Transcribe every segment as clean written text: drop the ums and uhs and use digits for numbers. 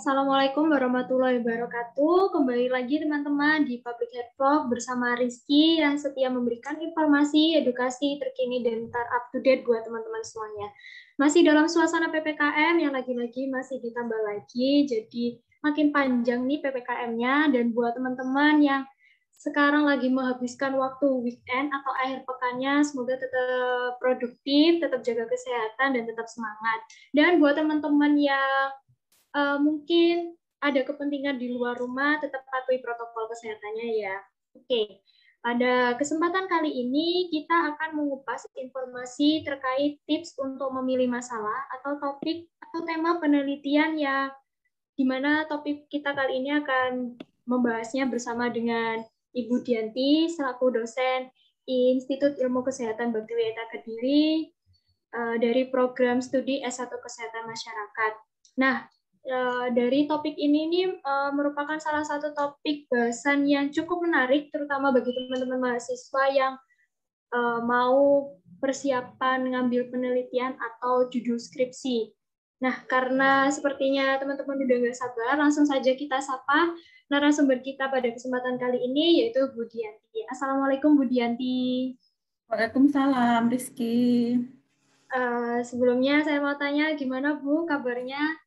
Assalamualaikum warahmatullahi wabarakatuh. Kembali lagi teman-teman di Public Health Vlog bersama Rizky yang setia memberikan informasi, edukasi terkini dan up to date buat teman-teman semuanya. Masih dalam suasana PPKM yang lagi-lagi masih ditambah lagi, jadi makin panjang nih PPKM-nya. Dan buat teman-teman yang sekarang lagi menghabiskan waktu weekend atau akhir pekannya, semoga tetap produktif, tetap jaga kesehatan, dan tetap semangat. Dan buat teman-teman yang mungkin ada kepentingan di luar rumah, tetap patuhi protokol kesehatannya ya. Oke, pada kesempatan kali ini kita akan mengupas informasi terkait tips untuk memilih masalah atau topik atau tema penelitian yang dimana topik kita kali ini akan membahasnya bersama dengan Ibu Dianti selaku dosen Institut Ilmu Kesehatan Bakti Wiyata Kediri dari program studi S1 Kesehatan Masyarakat. Nah, dari topik ini merupakan salah satu topik bahasan yang cukup menarik, terutama bagi teman-teman mahasiswa yang mau persiapan ngambil penelitian atau judul skripsi. Nah, karena sepertinya teman-teman udah nggak sabar, langsung saja kita sapa narasumber kita pada kesempatan kali ini, yaitu Bu Dianti. Assalamualaikum Bu Dianti. Waalaikumsalam Rizky. Sebelumnya saya mau tanya, gimana Bu kabarnya?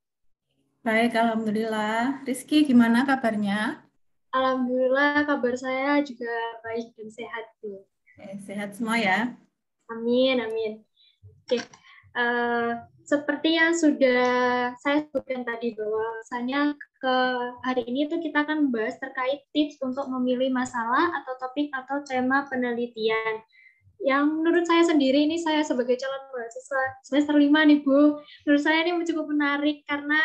Baik, Alhamdulillah. Rizky, gimana kabarnya? Alhamdulillah kabar saya juga baik dan sehat, Bu. Sehat semua ya? Amin, amin. Oke, seperti yang sudah saya sebutkan tadi bahwasanya ke hari ini tuh kita akan membahas terkait tips untuk memilih masalah atau topik atau tema penelitian. Yang menurut saya sendiri ini, saya sebagai calon mahasiswa semester 5 nih Bu, menurut saya ini cukup menarik karena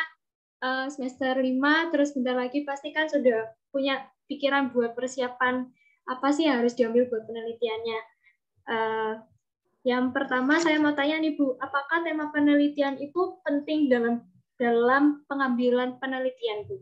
semester 5 terus bentar lagi pasti kan sudah punya pikiran buat persiapan apa sih yang harus diambil buat penelitiannya. Yang pertama saya mau tanya nih Bu, apakah tema penelitian itu penting dalam pengambilan penelitian Bu?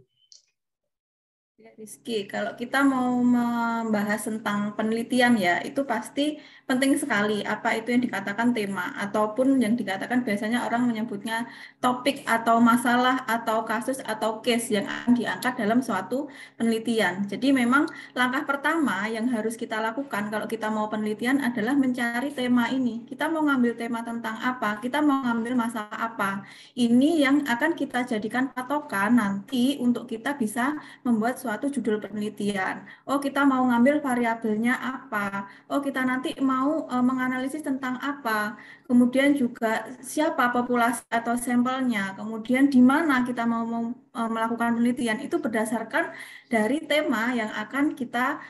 Ya, Rizky, kalau kita mau membahas tentang penelitian ya, itu pasti penting sekali apa itu yang dikatakan tema, ataupun yang dikatakan biasanya orang menyebutnya topik atau masalah atau kasus atau case yang akan diangkat dalam suatu penelitian. Jadi memang langkah pertama yang harus kita lakukan kalau kita mau penelitian adalah mencari tema ini. Kita mau ngambil tema tentang apa, kita mau ngambil masalah apa. Ini yang akan kita jadikan patokan nanti untuk kita bisa membuat suatu judul penelitian. Oh, kita mau ngambil variabelnya apa? Oh, kita nanti mau menganalisis tentang apa? Kemudian juga siapa populasi atau sampelnya? Kemudian di mana kita mau melakukan penelitian? Itu berdasarkan dari tema yang akan kita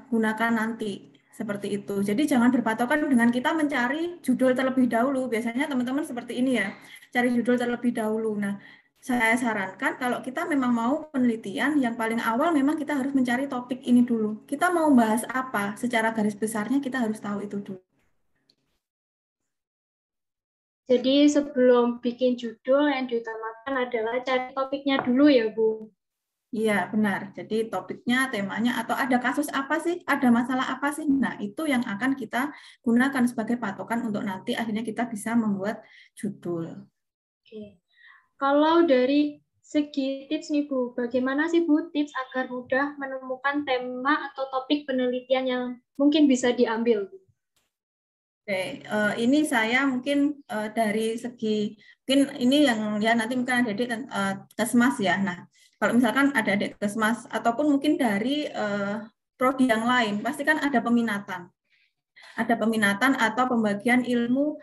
gunakan nanti. Seperti itu. Jadi jangan berpatokan dengan kita mencari judul terlebih dahulu. Biasanya teman-teman seperti ini ya, cari judul terlebih dahulu. Nah, saya sarankan kalau kita memang mau penelitian, yang paling awal memang kita harus mencari topik ini dulu. Kita mau bahas apa? Secara garis besarnya kita harus tahu itu dulu. Jadi sebelum bikin judul yang diutamakan adalah cari topiknya dulu ya Bu. Iya, benar. Jadi topiknya, temanya, atau ada kasus apa sih? Ada masalah apa sih? Nah, itu yang akan kita gunakan sebagai patokan untuk nanti akhirnya kita bisa membuat judul. Oke. Kalau dari segi tips nih Bu, bagaimana sih Bu tips agar mudah menemukan tema atau topik penelitian yang mungkin bisa diambil? Oke, ini saya mungkin dari segi, mungkin ini yang ya nanti mungkin ada di Kesmas ya. Nah, kalau misalkan ada adik Kesmas ataupun mungkin dari prodi yang lain, pasti kan ada peminatan. Ada peminatan atau pembagian ilmu,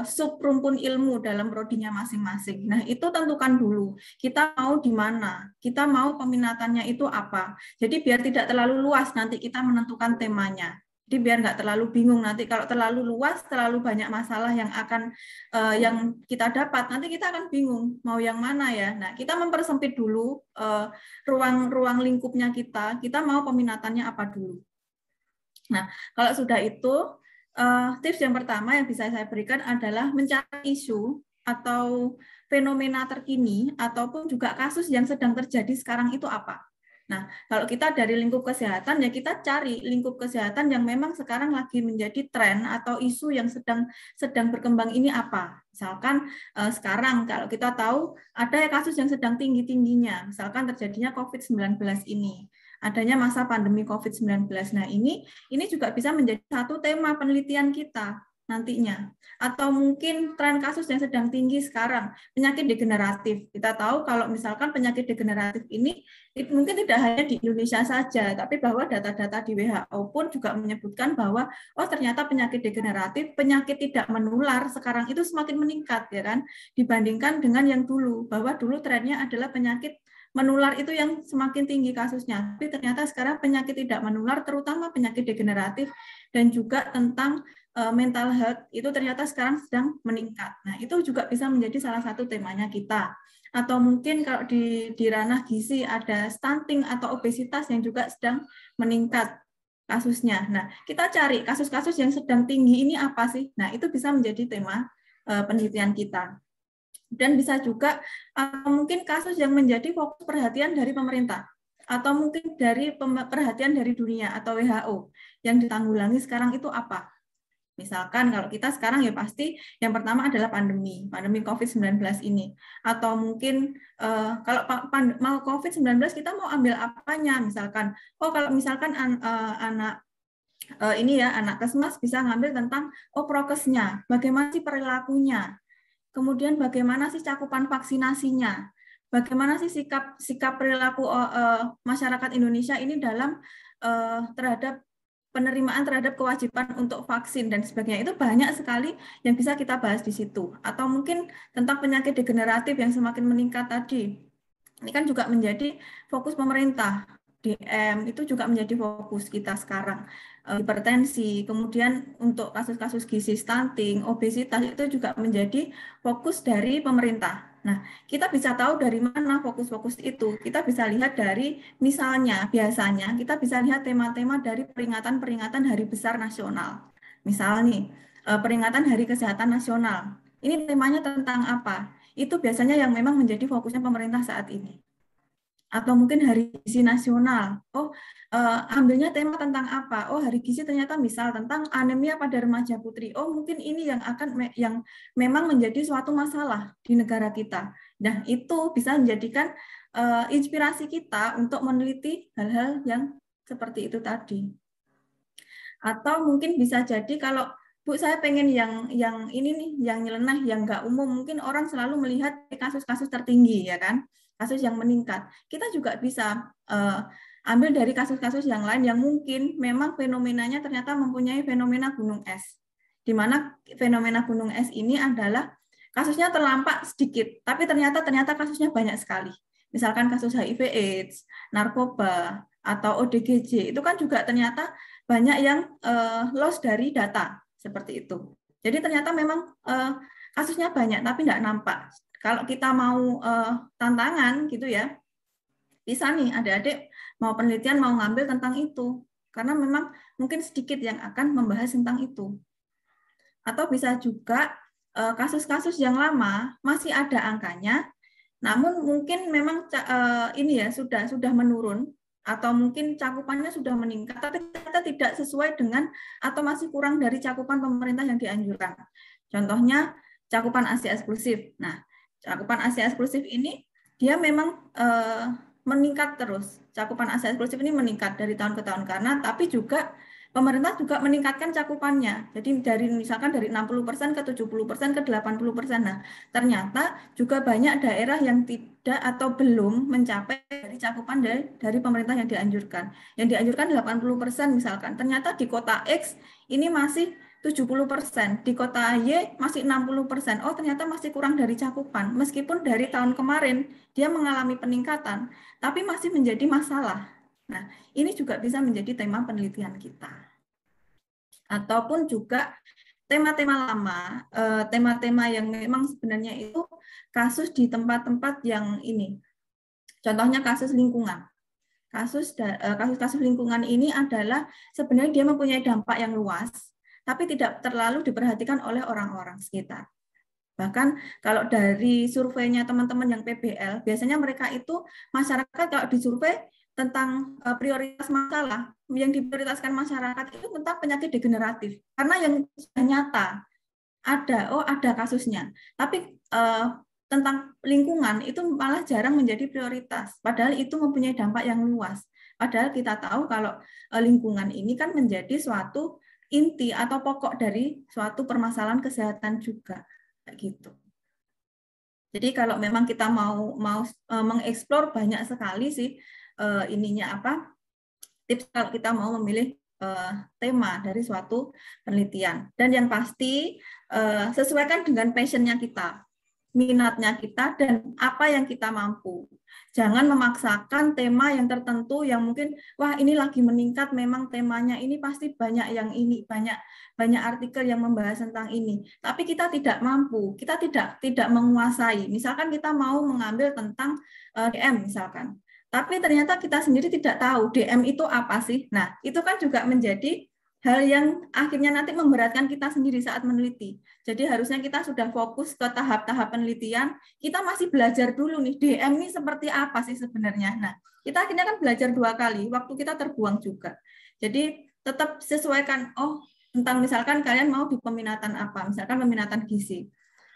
sub rumpun ilmu dalam prodinya masing-masing. Nah, itu tentukan dulu. Kita mau di mana? Kita mau peminatannya itu apa? Jadi biar tidak terlalu luas nanti kita menentukan temanya. Jadi biar nggak terlalu bingung nanti kalau terlalu luas, terlalu banyak masalah yang akan yang kita dapat, nanti kita akan bingung mau yang mana ya. Nah, kita mempersempit dulu ruang lingkupnya kita mau peminatannya apa dulu. Nah, kalau sudah itu, tips yang pertama yang bisa saya berikan adalah mencari isu atau fenomena terkini ataupun juga kasus yang sedang terjadi sekarang itu apa. Nah, kalau kita dari lingkup kesehatan, ya kita cari lingkup kesehatan yang memang sekarang lagi menjadi tren atau isu yang sedang berkembang ini apa. Misalkan sekarang kalau kita tahu ada kasus yang sedang tinggi-tingginya, misalkan terjadinya COVID-19 ini, adanya masa pandemi COVID-19. Nah, ini juga bisa menjadi satu tema penelitian kita nantinya. Atau mungkin tren kasus yang sedang tinggi sekarang, penyakit degeneratif. Kita tahu kalau misalkan penyakit degeneratif ini mungkin tidak hanya di Indonesia saja, tapi bahwa data-data di WHO pun juga menyebutkan bahwa ternyata penyakit degeneratif, penyakit tidak menular sekarang itu semakin meningkat ya kan, dibandingkan dengan yang dulu, bahwa dulu trennya adalah penyakit menular itu yang semakin tinggi kasusnya, tapi ternyata sekarang penyakit tidak menular, terutama penyakit degeneratif dan juga tentang mental health itu ternyata sekarang sedang meningkat. Nah, itu juga bisa menjadi salah satu temanya kita. Atau mungkin kalau di ranah gizi ada stunting atau obesitas yang juga sedang meningkat kasusnya. Nah, kita cari kasus-kasus yang sedang tinggi ini apa sih? Nah, itu bisa menjadi tema penelitian kita. Dan bisa juga mungkin kasus yang menjadi fokus perhatian dari pemerintah atau mungkin dari perhatian dari dunia atau WHO yang ditanggulangi sekarang itu apa? Misalkan kalau kita sekarang ya pasti yang pertama adalah pandemi COVID-19 ini. Atau mungkin kalau mau COVID-19 kita mau ambil apanya? Misalkan, kalau misalkan anak ini ya, anak kesmas bisa ngambil tentang prokesnya, bagaimana sih perilakunya, kemudian bagaimana sih cakupan vaksinasinya, bagaimana sih sikap perilaku masyarakat Indonesia ini dalam terhadap penerimaan terhadap kewajiban untuk vaksin dan sebagainya. Itu banyak sekali yang bisa kita bahas di situ. Atau mungkin tentang penyakit degeneratif yang semakin meningkat tadi. Ini kan juga menjadi fokus pemerintah. DM itu juga menjadi fokus kita sekarang. Hipertensi, kemudian untuk kasus-kasus gizi stunting, obesitas itu juga menjadi fokus dari pemerintah. Nah, kita bisa tahu dari mana fokus-fokus itu. Kita bisa lihat dari, misalnya, biasanya kita bisa lihat tema-tema dari peringatan-peringatan hari besar nasional. Misalnya, peringatan Hari Kesehatan Nasional. Ini temanya tentang apa? Itu biasanya yang memang menjadi fokusnya pemerintah saat ini. Atau mungkin Hari Gizi Nasional. Ambilnya tema tentang apa? Hari gizi ternyata misal tentang anemia pada remaja putri. Mungkin ini yang yang memang menjadi suatu masalah di negara kita. Dan itu bisa menjadikan inspirasi kita untuk meneliti hal-hal yang seperti itu tadi. Atau mungkin bisa jadi kalau Bu, saya pengen yang ini nih, yang nyeleneh, yang nggak umum. Mungkin orang selalu melihat kasus-kasus tertinggi, ya kan? Kasus yang meningkat. Kita juga bisa ambil dari kasus-kasus yang lain yang mungkin memang fenomenanya ternyata mempunyai fenomena gunung es. Di mana fenomena gunung es ini adalah kasusnya terlampak sedikit, tapi ternyata kasusnya banyak sekali. Misalkan kasus HIV/AIDS, narkoba, atau ODGJ, itu kan juga ternyata banyak yang loss dari data. Seperti itu. Jadi ternyata memang kasusnya banyak, tapi tidak nampak. Kalau kita mau tantangan gitu ya, bisa nih adik-adik mau penelitian mau ngambil tentang itu, karena memang mungkin sedikit yang akan membahas tentang itu. Atau bisa juga kasus-kasus yang lama masih ada angkanya, namun mungkin memang ini ya sudah menurun, atau mungkin cakupannya sudah meningkat, tapi ternyata tidak sesuai dengan atau masih kurang dari cakupan pemerintah yang dianjurkan. Contohnya cakupan ASI eksklusif. Nah, cakupan ASI eksklusif ini dia memang meningkat terus. Cakupan ASI eksklusif ini meningkat dari tahun ke tahun karena, tapi juga pemerintah juga meningkatkan cakupannya. Jadi misalkan dari 60% ke 70% ke 80%. Nah, ternyata juga banyak daerah yang tidak atau belum mencapai dari cakupan dari pemerintah yang dianjurkan. Yang dianjurkan 80% misalkan. Ternyata di kota X ini masih 70%, di kota Y masih 60%. Ternyata masih kurang dari cakupan. Meskipun dari tahun kemarin dia mengalami peningkatan, tapi masih menjadi masalah. Nah, ini juga bisa menjadi tema penelitian kita. Ataupun juga tema-tema lama, tema-tema yang memang sebenarnya itu kasus di tempat-tempat yang ini. Contohnya kasus lingkungan. Kasus-kasus lingkungan ini adalah sebenarnya dia mempunyai dampak yang luas, tapi tidak terlalu diperhatikan oleh orang-orang sekitar. Bahkan kalau dari surveinya teman-teman yang PBL, biasanya mereka itu masyarakat kalau disurvei tentang prioritas masalah yang diprioritaskan masyarakat itu tentang penyakit degeneratif, karena yang sudah nyata ada kasusnya, tapi tentang lingkungan itu malah jarang menjadi prioritas, padahal itu mempunyai dampak yang luas. Padahal kita tahu kalau lingkungan ini kan menjadi suatu inti atau pokok dari suatu permasalahan kesehatan juga, gitu. Jadi kalau memang kita mau mengeksplor banyak sekali sih ininya apa tips kalau kita mau memilih tema dari suatu penelitian. Dan yang pasti sesuaikan dengan passion-nya kita, minatnya kita, dan apa yang kita mampu. Jangan memaksakan tema yang tertentu yang mungkin, wah ini lagi meningkat, memang temanya ini pasti banyak yang ini, banyak artikel yang membahas tentang ini. Tapi kita tidak mampu, kita tidak menguasai. Misalkan kita mau mengambil tentang DM misalkan. Tapi ternyata kita sendiri tidak tahu DM itu apa sih. Nah, itu kan juga menjadi hal yang akhirnya nanti memberatkan kita sendiri saat meneliti. Jadi harusnya kita sudah fokus ke tahap-tahap penelitian, kita masih belajar dulu nih, DM ini seperti apa sih sebenarnya. Nah, kita akhirnya kan belajar 2 kali, waktu kita terbuang juga. Jadi tetap sesuaikan, oh tentang misalkan kalian mau di peminatan apa, misalkan peminatan gizi.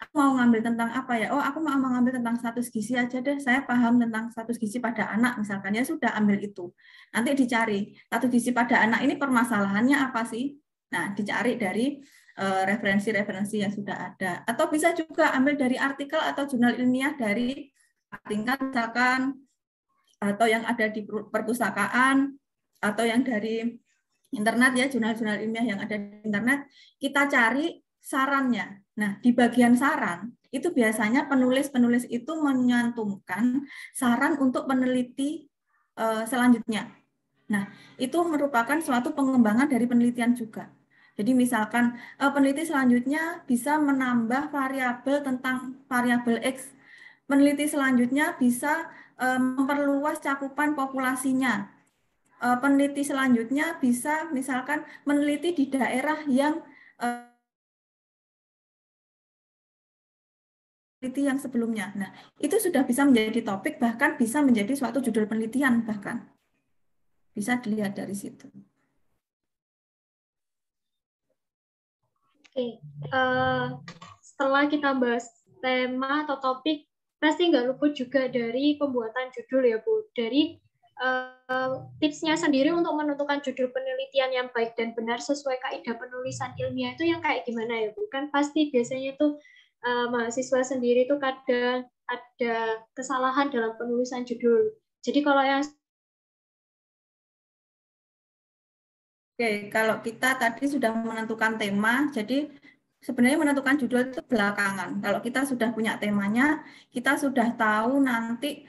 Aku mau ngambil tentang apa ya? Oh, aku mau mengambil tentang status gizi aja deh. Saya paham tentang status gizi pada anak, misalkan ya sudah ambil itu. Nanti dicari status gizi pada anak ini permasalahannya apa sih? Nah, dicari dari referensi-referensi yang sudah ada. Atau bisa juga ambil dari artikel atau jurnal ilmiah dari tingkat misalkan atau yang ada di perpustakaan atau yang dari internet ya, jurnal-jurnal ilmiah yang ada di internet, kita cari sarannya. Nah, di bagian saran, itu biasanya penulis-penulis itu menyantumkan saran untuk peneliti selanjutnya. Nah, itu merupakan suatu pengembangan dari penelitian juga. Jadi misalkan peneliti selanjutnya bisa menambah variabel tentang variabel X. Peneliti selanjutnya bisa memperluas cakupan populasinya. Peneliti selanjutnya bisa misalkan meneliti di daerah yang peneliti yang sebelumnya. Nah, itu sudah bisa menjadi topik, bahkan bisa menjadi suatu judul penelitian bahkan. Bisa dilihat dari situ. Oke, setelah kita bahas tema atau topik, pasti nggak luput juga dari pembuatan judul ya Bu. Dari tipsnya sendiri untuk menentukan judul penelitian yang baik dan benar sesuai kaidah penulisan ilmiah itu yang kayak gimana ya Bu? Kan pasti biasanya itu mahasiswa sendiri itu kadang ada kesalahan dalam penulisan judul. Jadi kalau yang Oke, kalau kita tadi sudah menentukan tema, jadi sebenarnya menentukan judul itu belakangan. Kalau kita sudah punya temanya, kita sudah tahu nanti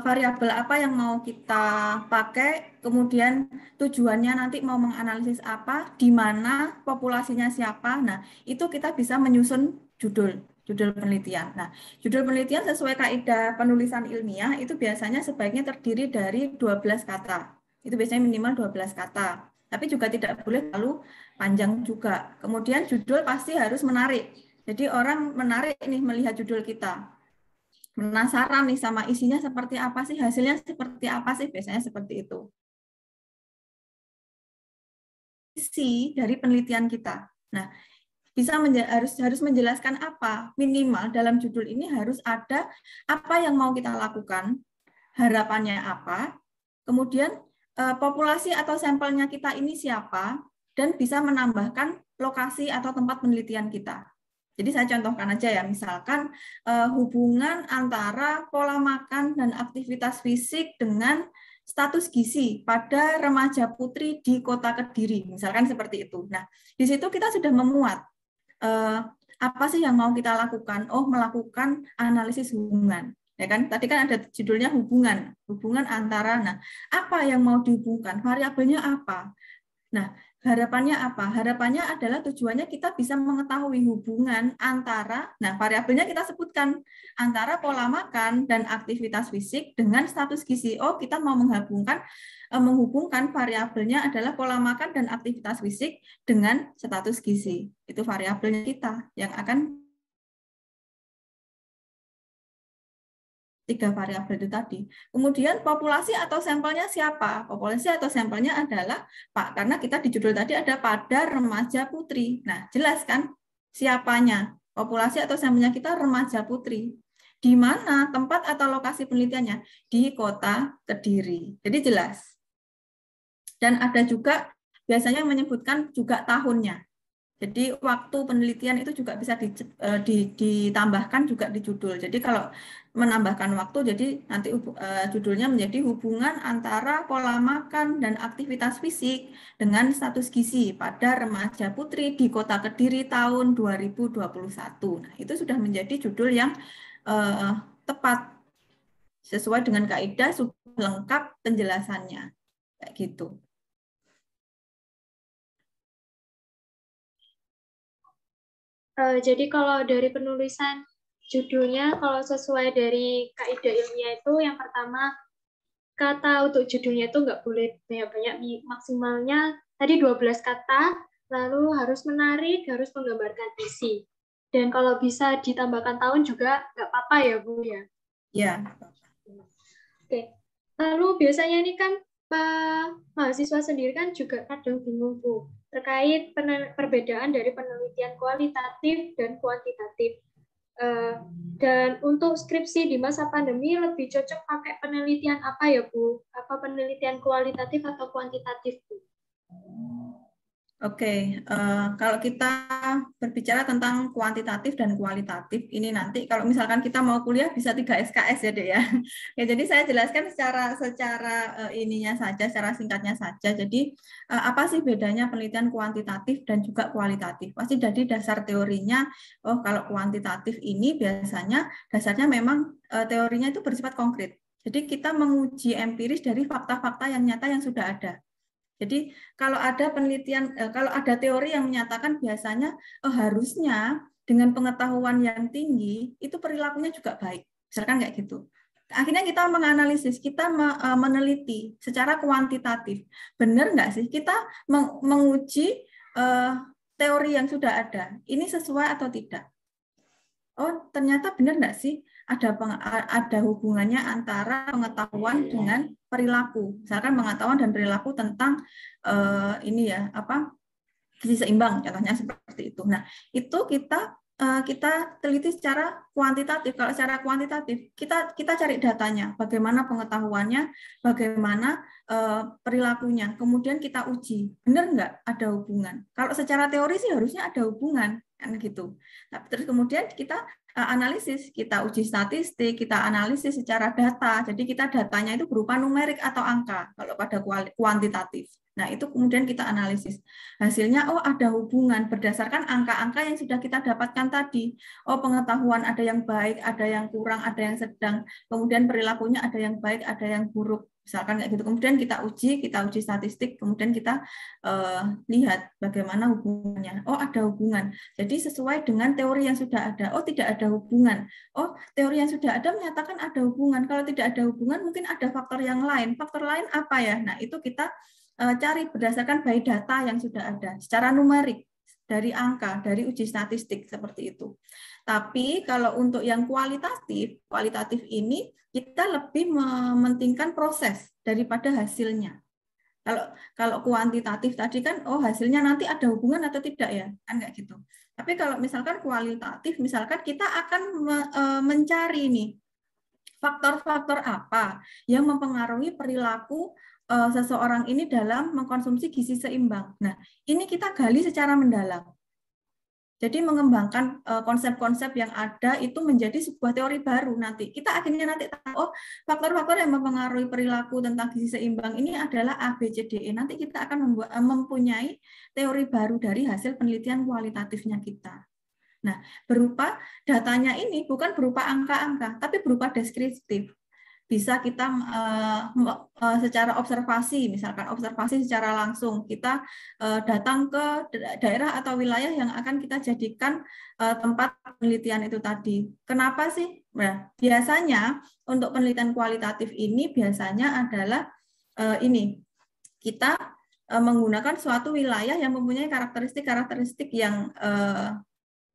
variabel apa yang mau kita pakai, kemudian tujuannya nanti mau menganalisis apa, di mana populasinya siapa. Nah, itu kita bisa menyusun judul penelitian. Nah, judul penelitian sesuai kaidah penulisan ilmiah itu biasanya sebaiknya terdiri dari 12 kata. Itu biasanya minimal 12 kata. Tapi juga tidak boleh terlalu panjang juga. Kemudian judul pasti harus menarik. Jadi orang menarik nih melihat judul kita. Penasaran nih sama isinya seperti apa sih, hasilnya seperti apa sih, biasanya seperti itu. Isi dari penelitian kita. Nah, harus menjelaskan apa, minimal dalam judul ini harus ada apa yang mau kita lakukan, harapannya apa, kemudian populasi atau sampelnya kita ini siapa, dan bisa menambahkan lokasi atau tempat penelitian kita. Jadi saya contohkan aja ya, misalkan hubungan antara pola makan dan aktivitas fisik dengan status gizi pada remaja putri di Kota Kediri, misalkan seperti itu. Nah, di situ kita sudah memuat apa sih yang mau kita lakukan? Oh, melakukan analisis hubungan. Ya kan? Tadi kan ada judulnya hubungan antara. Nah, apa yang mau dihubungkan? Variabelnya apa? Nah, harapannya apa? Harapannya adalah tujuannya kita bisa mengetahui hubungan antara, nah variabelnya kita sebutkan, antara pola makan dan aktivitas fisik dengan status gizi. Oh, kita mau menghubungkan variabelnya adalah pola makan dan aktivitas fisik dengan status gizi. Itu variabelnya kita yang akan 3 variabel itu tadi. Kemudian populasi atau sampelnya siapa? Populasi atau sampelnya adalah Pak, karena kita di judul tadi ada pada remaja putri. Nah, jelas kan siapanya? Populasi atau sampelnya kita remaja putri. Di mana tempat atau lokasi penelitiannya? Di Kota Kediri. Jadi jelas. Dan ada juga biasanya menyebutkan juga tahunnya. Jadi waktu penelitian itu juga bisa ditambahkan juga di judul. Jadi kalau menambahkan waktu, jadi nanti judulnya menjadi hubungan antara pola makan dan aktivitas fisik dengan status gizi pada remaja putri di Kota Kediri tahun 2021. Nah, itu sudah menjadi judul yang tepat sesuai dengan kaidah lengkap penjelasannya. Kayak gitu. Jadi kalau dari penulisan judulnya, kalau sesuai dari kaidah ilmiah itu, yang pertama, kata untuk judulnya itu nggak boleh banyak-banyak, maksimalnya tadi 12 kata, lalu harus menarik, harus menggambarkan isi. Dan kalau bisa ditambahkan tahun juga nggak apa-apa ya, Bu ya? Ya. Oke. Lalu biasanya ini kan mahasiswa sendiri kan juga kadang bingung, Bu, terkait perbedaan dari penelitian kualitatif dan kuantitatif. Dan untuk skripsi di masa pandemi lebih cocok pakai penelitian apa ya, Bu? Apa penelitian kualitatif atau kuantitatif, Bu? Oke, kalau kita berbicara tentang kuantitatif dan kualitatif, ini nanti kalau misalkan kita mau kuliah bisa 3 SKS ya, Dek ya. Ya, jadi saya jelaskan secara ininya saja, secara singkatnya saja. Jadi apa sih bedanya penelitian kuantitatif dan juga kualitatif? Pasti dari dasar teorinya, oh kalau kuantitatif ini biasanya dasarnya memang teorinya itu bersifat konkret. Jadi kita menguji empiris dari fakta-fakta yang nyata yang sudah ada. Jadi kalau ada penelitian, kalau ada teori yang menyatakan biasanya harusnya dengan pengetahuan yang tinggi itu perilakunya juga baik, misalkan kayak gitu. Akhirnya kita menganalisis, kita meneliti secara kuantitatif, benar nggak sih kita menguji teori yang sudah ada, ini sesuai atau tidak? Oh ternyata benar nggak sih ada hubungannya antara pengetahuan dengan perilaku. Misalkan pengetahuan dan perilaku tentang ini ya gizi seimbang, contohnya seperti itu. Nah itu kita teliti secara kuantitatif. Kalau secara kuantitatif kita cari datanya, bagaimana pengetahuannya, bagaimana perilakunya, kemudian kita uji benar nggak ada hubungan. Kalau secara teori sih harusnya ada hubungan kan gitu. Tapi terus kemudian kita analisis, kita uji statistik, kita analisis secara data. Jadi kita datanya itu berupa numerik atau angka kalau pada kuantitatif. Nah, itu kemudian kita analisis. Hasilnya, oh ada hubungan berdasarkan angka-angka yang sudah kita dapatkan tadi. Oh, pengetahuan ada yang baik, ada yang kurang, ada yang sedang. Kemudian perilakunya ada yang baik, ada yang buruk. Misalkan kayak gitu. Kemudian kita uji statistik, kemudian kita lihat bagaimana hubungannya. Oh, ada hubungan. Jadi sesuai dengan teori yang sudah ada. Oh, tidak ada hubungan. Oh, teori yang sudah ada menyatakan ada hubungan. Kalau tidak ada hubungan, mungkin ada faktor yang lain. Faktor lain apa ya? Nah, itu kita cari berdasarkan by data yang sudah ada secara numerik dari angka, dari uji statistik seperti itu. Tapi kalau untuk yang kualitatif ini kita lebih mementingkan proses daripada hasilnya. Kalau kuantitatif tadi kan hasilnya nanti ada hubungan atau tidak ya, kan nggak gitu. Tapi kalau misalkan kualitatif, misalkan kita akan mencari nih faktor-faktor apa yang mempengaruhi perilaku seseorang ini dalam mengkonsumsi gizi seimbang. Nah, ini kita gali secara mendalam. Jadi mengembangkan konsep-konsep yang ada itu menjadi sebuah teori baru nanti. Kita akhirnya nanti tahu, faktor-faktor yang mempengaruhi perilaku tentang gizi seimbang ini adalah A, B, C, D, E. Nanti kita akan mempunyai teori baru dari hasil penelitian kualitatifnya kita. Nah, berupa datanya ini bukan berupa angka-angka, tapi berupa deskriptif. Bisa kita secara observasi, misalkan observasi secara langsung, kita datang ke daerah atau wilayah yang akan kita jadikan tempat penelitian itu tadi. Kenapa sih? Nah, biasanya untuk penelitian kualitatif ini biasanya adalah ini, kita menggunakan suatu wilayah yang mempunyai karakteristik yang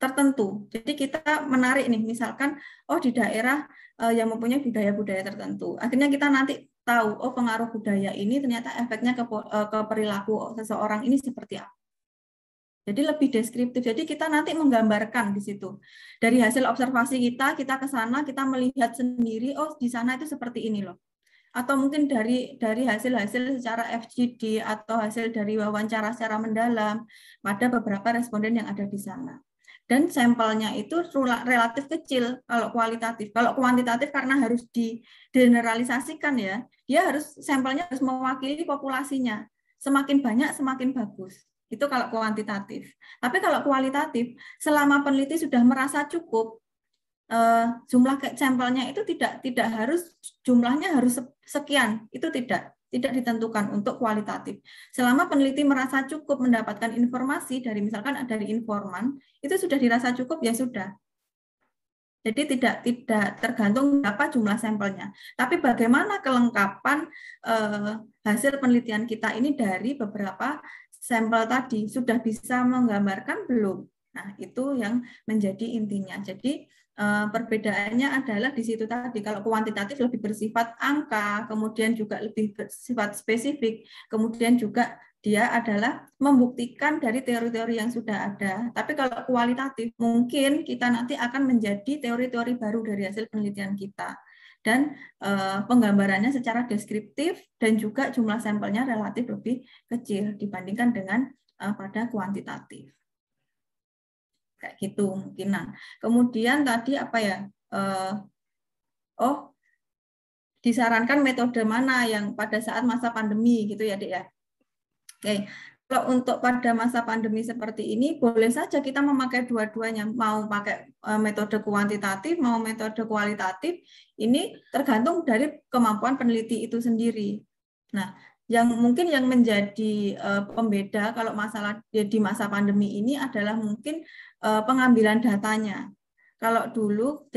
tertentu. Jadi kita menarik nih, misalkan oh di daerah yang mempunyai budaya-budaya tertentu. Akhirnya kita nanti tahu, oh pengaruh budaya ini ternyata efeknya ke perilaku seseorang ini seperti apa. Jadi lebih deskriptif. Jadi kita nanti menggambarkan di situ. Dari hasil observasi kita ke sana, kita melihat sendiri, oh di sana itu seperti ini loh. Atau mungkin dari hasil-hasil secara FGD atau hasil dari wawancara secara mendalam pada beberapa responden yang ada di sana. Dan sampelnya itu relatif kecil kalau kualitatif. Kalau kuantitatif karena harus digeneralisasikan ya, dia harus sampelnya harus mewakili populasinya. Semakin banyak semakin bagus. Itu kalau kuantitatif. Tapi kalau kualitatif, selama peneliti sudah merasa cukup, jumlah sampelnya itu tidak harus jumlahnya harus sekian, itu tidak ditentukan untuk kualitatif. Selama peneliti merasa cukup mendapatkan informasi dari misalkan dari informan, itu sudah dirasa cukup ya sudah. Jadi tidak tergantung berapa jumlah sampelnya. Tapi bagaimana kelengkapan hasil penelitian kita ini dari beberapa sampel tadi, sudah bisa menggambarkan belum? Nah, itu yang menjadi intinya. Jadi perbedaannya adalah di situ tadi. Kalau kuantitatif lebih bersifat angka, kemudian juga lebih bersifat spesifik, kemudian juga dia adalah membuktikan dari teori-teori yang sudah ada. Tapi kalau kualitatif, mungkin kita nanti akan menjadi teori-teori baru dari hasil penelitian kita. Dan penggambarannya secara deskriptif dan juga jumlah sampelnya relatif lebih kecil dibandingkan dengan pada kuantitatif. Kayak gitu mungkin. Nah, kemudian tadi apa ya? Disarankan metode mana yang pada saat masa pandemi gitu ya, Dek ya. Oke, kalau untuk pada masa pandemi seperti ini, boleh saja kita memakai dua-duanya. Mau pakai metode kuantitatif, mau metode kualitatif, ini tergantung dari kemampuan peneliti itu sendiri. Nah, yang mungkin yang menjadi pembeda kalau masalah di masa pandemi ini adalah mungkin pengambilan datanya. Kalau dulu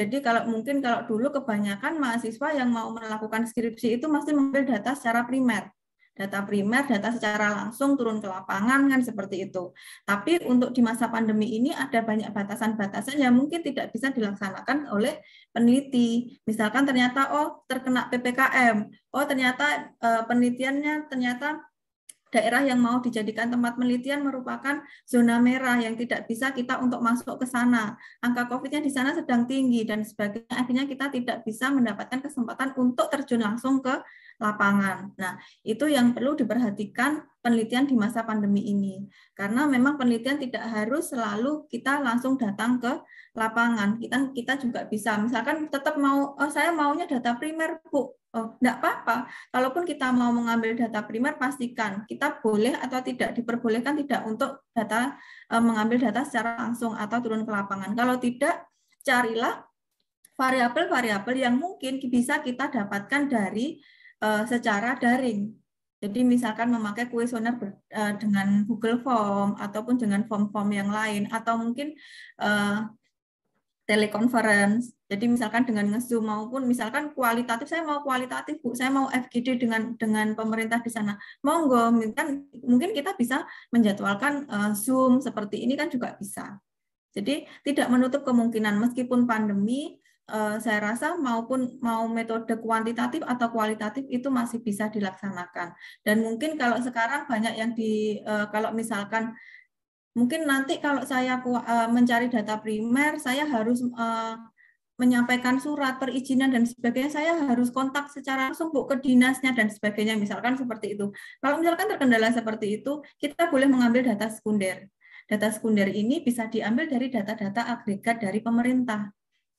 kebanyakan mahasiswa yang mau melakukan skripsi itu masih mengambil data secara primer. Data primer, data secara langsung turun ke lapangan kan seperti itu. Tapi untuk di masa pandemi ini ada banyak batasan-batasan yang mungkin tidak bisa dilaksanakan oleh peneliti. Misalkan ternyata terkena PPKM, ternyata penelitiannya ternyata daerah yang mau dijadikan tempat penelitian merupakan zona merah yang tidak bisa kita untuk masuk ke sana. Angka COVID-nya di sana sedang tinggi dan sebagainya. Akhirnya kita tidak bisa mendapatkan kesempatan untuk terjun langsung ke lapangan. Nah, itu yang perlu diperhatikan penelitian di masa pandemi ini. Karena memang penelitian tidak harus selalu kita langsung datang ke lapangan. Kita juga bisa, misalkan tetap saya maunya data primer, Bu. Enggak apa-apa. Kalaupun kita mau mengambil data primer, pastikan kita boleh atau tidak diperbolehkan tidak untuk mengambil data secara langsung atau turun ke lapangan. Kalau tidak, carilah variabel-variabel yang mungkin bisa kita dapatkan dari secara daring. Jadi misalkan memakai kuesioner dengan Google Form ataupun dengan form-form yang lain atau mungkin teleconference. Jadi misalkan dengan nge-Zoom maupun misalkan kualitatif, saya mau kualitatif Bu, saya mau FGD dengan pemerintah di sana. Monggo, mungkin kita bisa menjadwalkan Zoom seperti ini kan juga bisa. Jadi tidak menutup kemungkinan meskipun pandemi, saya rasa mau metode kuantitatif atau kualitatif itu masih bisa dilaksanakan. Dan mungkin kalau sekarang banyak yang kalau misalkan mungkin nanti kalau saya mencari data primer, saya harus menyampaikan surat perizinan dan sebagainya, saya harus kontak secara langsung Bu ke dinasnya dan sebagainya, misalkan seperti itu. Kalau misalkan terkendala seperti itu, kita boleh mengambil data sekunder. Data sekunder ini bisa diambil dari data-data agregat dari pemerintah.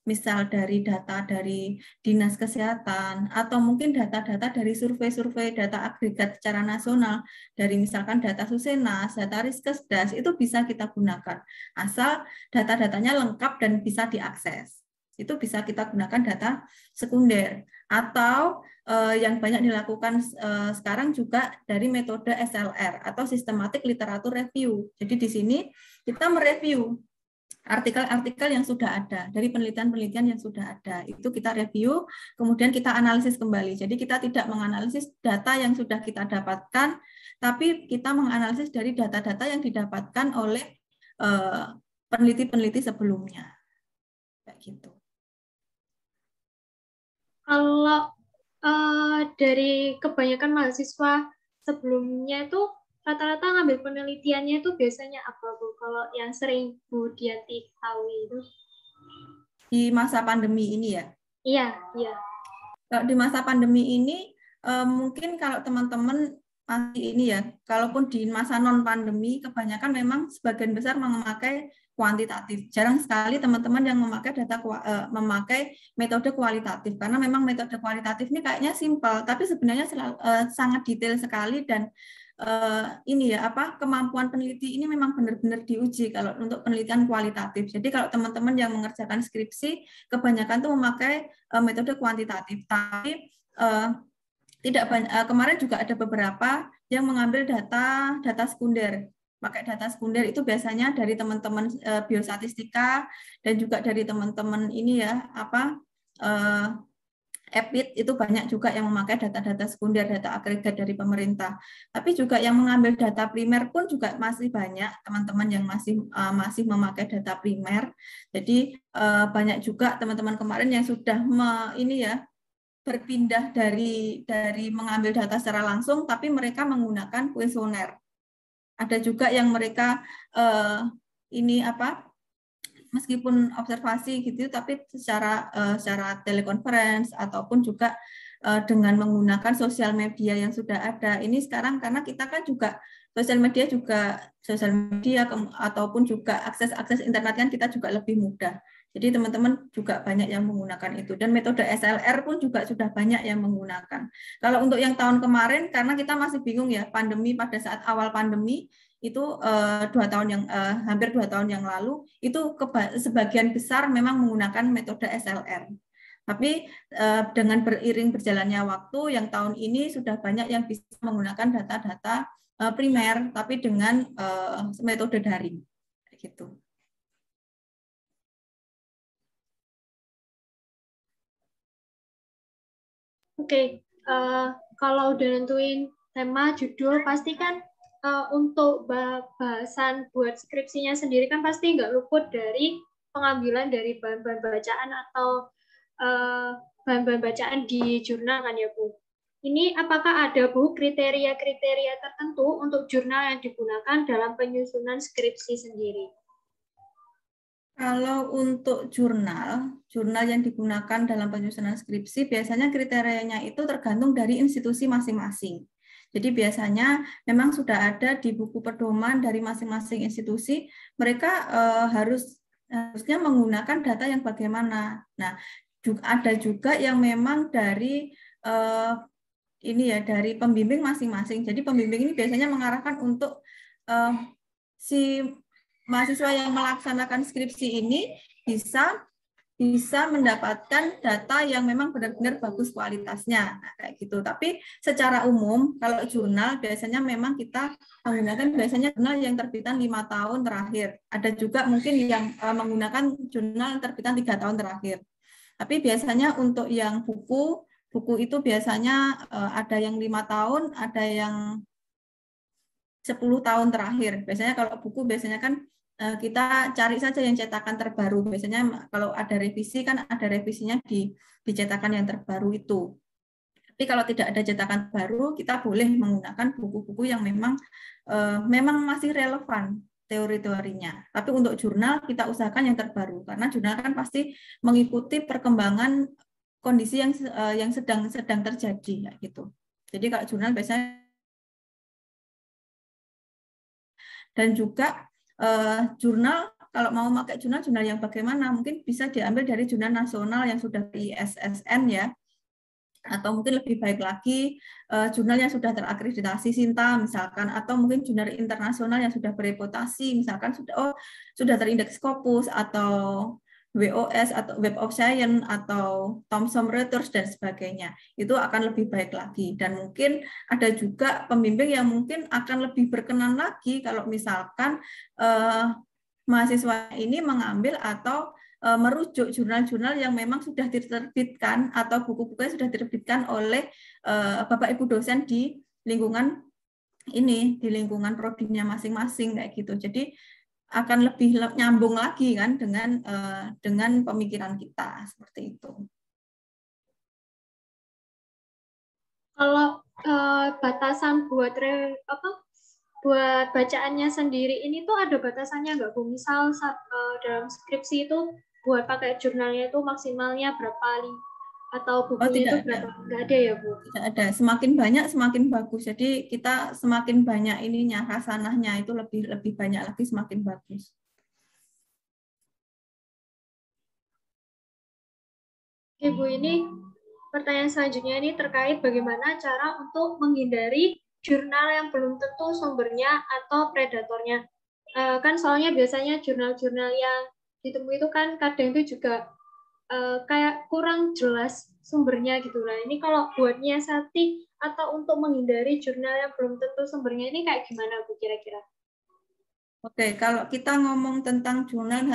Misal dari data dari Dinas Kesehatan, atau mungkin data-data dari survei-survei data agregat secara nasional, dari misalkan data Susenas, data Riskesdas, itu bisa kita gunakan. Asal data-datanya lengkap dan bisa diakses. Itu bisa kita gunakan data sekunder. Atau yang banyak dilakukan sekarang juga dari metode SLR, atau Systematic Literature Review. Jadi di sini kita mereview artikel-artikel yang sudah ada, dari penelitian-penelitian yang sudah ada, itu kita review, kemudian kita analisis kembali. Jadi kita tidak menganalisis data yang sudah kita dapatkan, tapi kita menganalisis dari data-data yang didapatkan oleh peneliti-peneliti sebelumnya. Kayak gitu. Kalau dari kebanyakan mahasiswa sebelumnya itu rata-rata ngambil penelitiannya itu biasanya apa, Bu? Kalau yang sering Bu Dianti tahu itu? Di masa pandemi ini ya. Iya, iya. Kalau di masa pandemi ini, mungkin kalau teman-teman masih ini ya, kalaupun di masa non-pandemi, kebanyakan memang sebagian besar memakai kuantitatif. Jarang sekali teman-teman yang memakai metode kualitatif, karena memang metode kualitatif ini kayaknya simpel, tapi sebenarnya sangat detail sekali dan ini ya kemampuan peneliti ini memang benar-benar diuji kalau untuk penelitian kualitatif. Jadi kalau teman-teman yang mengerjakan skripsi kebanyakan tuh memakai metode kuantitatif, tapi tidak banyak. Kemarin juga ada beberapa yang mengambil data sekunder. Pakai data sekunder itu biasanya dari teman-teman biostatistika dan juga dari teman-teman ini ya EPIT itu banyak juga yang memakai data-data sekunder, data agregat dari pemerintah. Tapi juga yang mengambil data primer pun juga masih banyak teman-teman yang masih memakai data primer. Jadi banyak juga teman-teman kemarin yang sudah berpindah dari mengambil data secara langsung, tapi mereka menggunakan kuesioner. Ada juga yang mereka meskipun observasi gitu, tapi secara telekonferensi ataupun juga dengan menggunakan sosial media yang sudah ada. Ini sekarang karena kita kan juga sosial media ataupun juga akses internet kan kita juga lebih mudah. Jadi teman-teman juga banyak yang menggunakan itu. Dan metode SLR pun juga sudah banyak yang menggunakan. Kalau untuk yang tahun kemarin, karena kita masih bingung ya, pandemi pada saat awal pandemi, itu hampir 2 tahun yang lalu, itu sebagian besar memang menggunakan metode SLR. Tapi dengan berjalannya waktu, yang tahun ini sudah banyak yang bisa menggunakan data-data primer, tapi dengan metode daring. Gitu. Oke, kalau udah nentuin tema, judul, pasti kan untuk bahasan buat skripsinya sendiri kan pasti nggak luput dari pengambilan dari bahan-bahan bacaan atau bahan-bahan bacaan di jurnal kan ya, Bu? Ini apakah ada, Bu, kriteria-kriteria tertentu untuk jurnal yang digunakan dalam penyusunan skripsi sendiri? Kalau untuk jurnal yang digunakan dalam penyusunan skripsi, biasanya kriterianya itu tergantung dari institusi masing-masing. Jadi biasanya memang sudah ada di buku pedoman dari masing-masing institusi, mereka harusnya menggunakan data yang bagaimana. Nah, ada juga yang memang dari dari pembimbing masing-masing. Jadi pembimbing ini biasanya mengarahkan untuk si mahasiswa yang melaksanakan skripsi ini bisa mendapatkan data yang memang benar-benar bagus kualitasnya, kayak gitu. Tapi secara umum kalau jurnal biasanya memang kita menggunakan biasanya jurnal yang terbitan 5 tahun terakhir. Ada juga mungkin yang menggunakan jurnal terbitan 3 tahun terakhir. Tapi biasanya untuk yang buku itu biasanya ada yang 5 tahun, ada yang 10 tahun terakhir. Biasanya kalau buku biasanya kan kita cari saja yang cetakan terbaru. Biasanya kalau ada revisi kan ada revisinya di cetakan yang terbaru itu. Tapi kalau tidak ada cetakan baru, kita boleh menggunakan buku-buku yang memang masih relevan teori-teorinya. Tapi untuk jurnal kita usahakan yang terbaru karena jurnal kan pasti mengikuti perkembangan kondisi yang sedang terjadi gitu. Jadi kalau jurnal biasanya dan juga jurnal kalau mau pakai jurnal yang bagaimana mungkin bisa diambil dari jurnal nasional yang sudah ISSN ya, atau mungkin lebih baik lagi jurnal yang sudah terakreditasi SINTA misalkan, atau mungkin jurnal internasional yang sudah bereputasi misalkan sudah terindeks Scopus atau WOS atau Web of Science atau Thomson Reuters dan sebagainya. Itu akan lebih baik lagi. Dan mungkin ada juga pembimbing yang mungkin akan lebih berkenan lagi kalau misalkan mahasiswa ini mengambil atau merujuk jurnal-jurnal yang memang sudah diterbitkan atau buku-buku yang sudah diterbitkan oleh Bapak Ibu dosen di lingkungan prodinya masing-masing kayak gitu. Jadi akan lebih nyambung lagi kan dengan pemikiran kita seperti itu. Kalau batasan buat buat bacaannya sendiri ini tuh ada batasannya nggak Bu? Misal dalam skripsi itu buat pakai jurnalnya itu maksimalnya berapa atau Oh, bukunya itu tidak ada. berapa? Nggak ada ya Bu? Tidak ada. Semakin banyak semakin bagus. Jadi kita semakin banyak ininya, hasanahnya itu lebih banyak lagi semakin bagus. Oke Bu, ini pertanyaan selanjutnya ini terkait bagaimana cara untuk menghindari jurnal yang belum tentu sumbernya atau predatornya. Kan soalnya biasanya jurnal-jurnal yang ditemui itu kan kadang itu juga kayak kurang jelas sumbernya gitu lah. Ini kalau buat nyiasati atau untuk menghindari jurnal yang belum tentu sumbernya ini kayak gimana Bu kira-kira? Oke, kalau kita ngomong tentang jurnal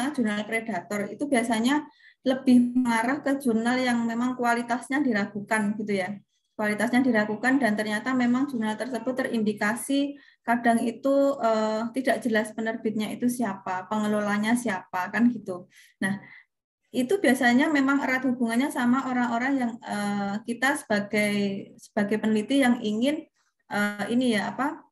predator itu biasanya lebih mengarah ke jurnal yang memang kualitasnya diragukan gitu ya. Kualitasnya diragukan dan ternyata memang jurnal tersebut terindikasi kadang itu tidak jelas penerbitnya itu siapa, pengelolanya siapa kan gitu. Nah, itu biasanya memang erat hubungannya sama orang-orang yang kita sebagai peneliti yang ingin ini ya apa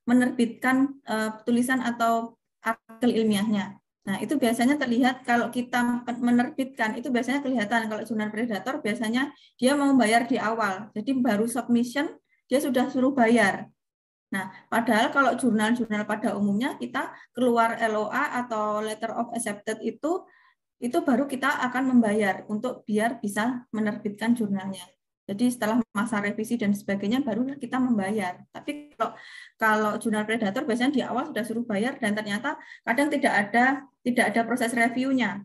menerbitkan tulisan atau artikel ilmiahnya. Nah, itu biasanya terlihat kalau kita menerbitkan, itu biasanya kelihatan kalau jurnal predator biasanya dia mau bayar di awal. Jadi baru submission, dia sudah suruh bayar. Nah, padahal kalau jurnal-jurnal pada umumnya kita keluar LOA atau letter of accepted itu baru kita akan membayar untuk biar bisa menerbitkan jurnalnya. Jadi setelah masa revisi dan sebagainya baru kita membayar. Tapi kalau jurnal predator biasanya di awal sudah suruh bayar dan ternyata kadang tidak ada proses reviewnya.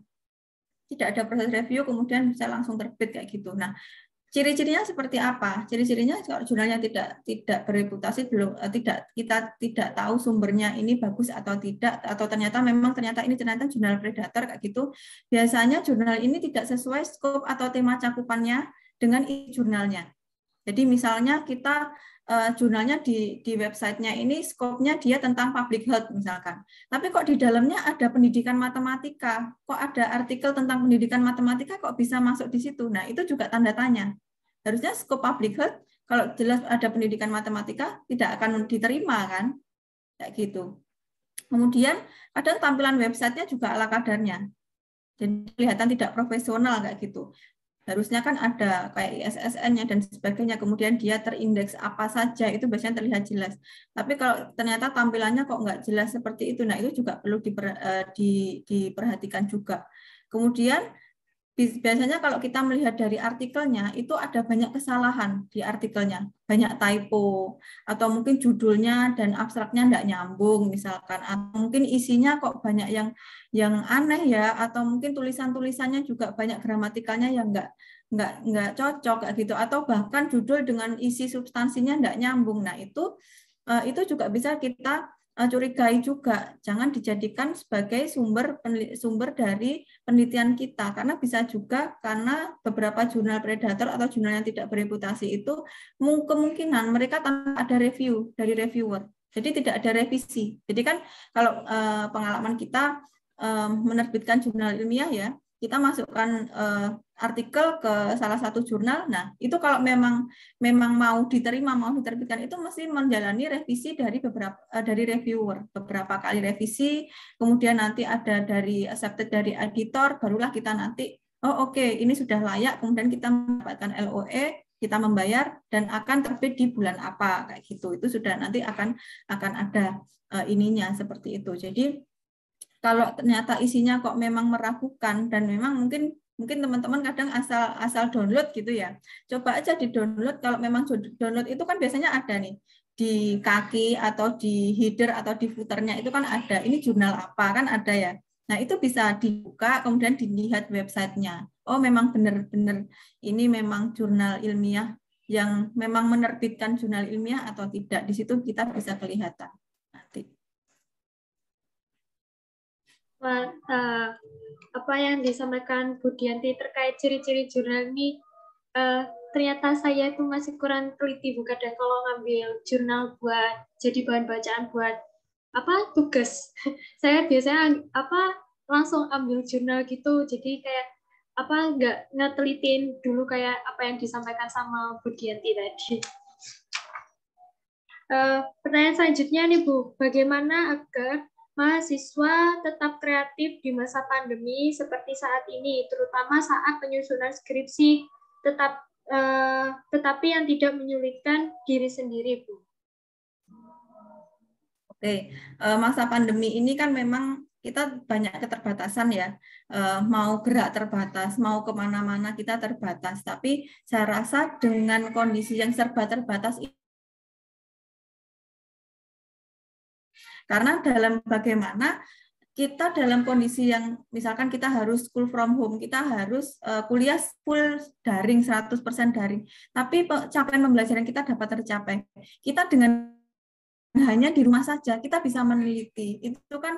Tidak ada proses review kemudian bisa langsung terbit kayak gitu. Nah, ciri-cirinya seperti apa? Ciri-cirinya kalau jurnalnya tidak bereputasi, kita tidak tahu sumbernya ini bagus atau tidak, atau ternyata ini jurnal predator kayak gitu. Biasanya jurnal ini tidak sesuai skop atau tema cakupannya dengan jurnalnya. Jadi misalnya kita jurnalnya di websitenya ini skopnya dia tentang public health misalkan. Tapi kok di dalamnya ada pendidikan matematika, kok ada artikel tentang pendidikan matematika kok bisa masuk di situ. Nah, itu juga tanda tanya. Harusnya skop public health kalau jelas ada pendidikan matematika tidak akan diterima kan? Kayak gitu. Kemudian kadang tampilan websitenya juga ala kadarnya. Jadi kelihatan tidak profesional kayak gitu. Harusnya kan ada kayak ISSN-nya dan sebagainya, kemudian dia terindeks apa saja, itu biasanya terlihat jelas. Tapi kalau ternyata tampilannya kok nggak jelas seperti itu, nah itu juga perlu diperhatikan juga. Kemudian biasanya kalau kita melihat dari artikelnya, itu ada banyak kesalahan di artikelnya, banyak typo, atau mungkin judulnya dan abstraknya nggak nyambung misalkan, atau mungkin isinya kok banyak yang aneh ya, atau mungkin tulisan-tulisannya juga banyak gramatikalnya yang nggak cocok kayak gitu, atau bahkan judul dengan isi substansinya nggak nyambung. Nah, itu juga bisa kita curigai juga, jangan dijadikan sebagai sumber dari penelitian kita, karena bisa juga karena beberapa jurnal predator atau jurnal yang tidak bereputasi itu kemungkinan mereka tanpa ada review dari reviewer, jadi tidak ada revisi. Jadi kan kalau pengalaman kita menerbitkan jurnal ilmiah ya, kita masukkan artikel ke salah satu jurnal. Nah, itu kalau memang mau diterima, mau diterbitkan, itu mesti menjalani revisi dari reviewer, beberapa kali revisi, kemudian nanti ada dari accepted dari editor, barulah kita nanti oke, ini sudah layak, kemudian kita mendapatkan LOE, kita membayar dan akan terbit di bulan apa kayak gitu. Itu sudah nanti akan ada ininya seperti itu. Jadi kalau ternyata isinya kok memang meragukan dan memang mungkin teman-teman kadang asal download gitu ya. Coba aja di download, kalau memang download itu kan biasanya ada nih di kaki atau di header atau di footernya itu kan ada, ini jurnal apa kan ada ya. Nah, itu bisa dibuka kemudian dilihat websitenya. Oh, memang benar-benar ini memang jurnal ilmiah yang memang menerbitkan jurnal ilmiah atau tidak. Di situ kita bisa kelihatan nanti. Apa yang disampaikan Bu Dianti terkait ciri-ciri jurnal ini, ternyata saya itu masih kurang teliti Bu kadang kalau ngambil jurnal buat jadi bahan bacaan buat tugas. Saya biasanya langsung ambil jurnal gitu. Jadi kayak nggak ngetelitin dulu kayak apa yang disampaikan sama Bu Dianti tadi. Pertanyaan selanjutnya nih Bu, bagaimana agar mahasiswa tetap kreatif di masa pandemi seperti saat ini, terutama saat penyusunan skripsi, tetapi yang tidak menyulitkan diri sendiri, Bu? Oke, masa pandemi ini kan memang kita banyak keterbatasan ya, mau gerak terbatas, mau kemana-mana kita terbatas. Tapi saya rasa dengan kondisi yang serba terbatas ini, karena dalam bagaimana kita dalam kondisi yang misalkan kita harus school from home, kita harus kuliah full daring, 100% daring. Tapi capaian pembelajaran kita dapat tercapai. Kita dengan hanya di rumah saja, kita bisa meneliti. Itu kan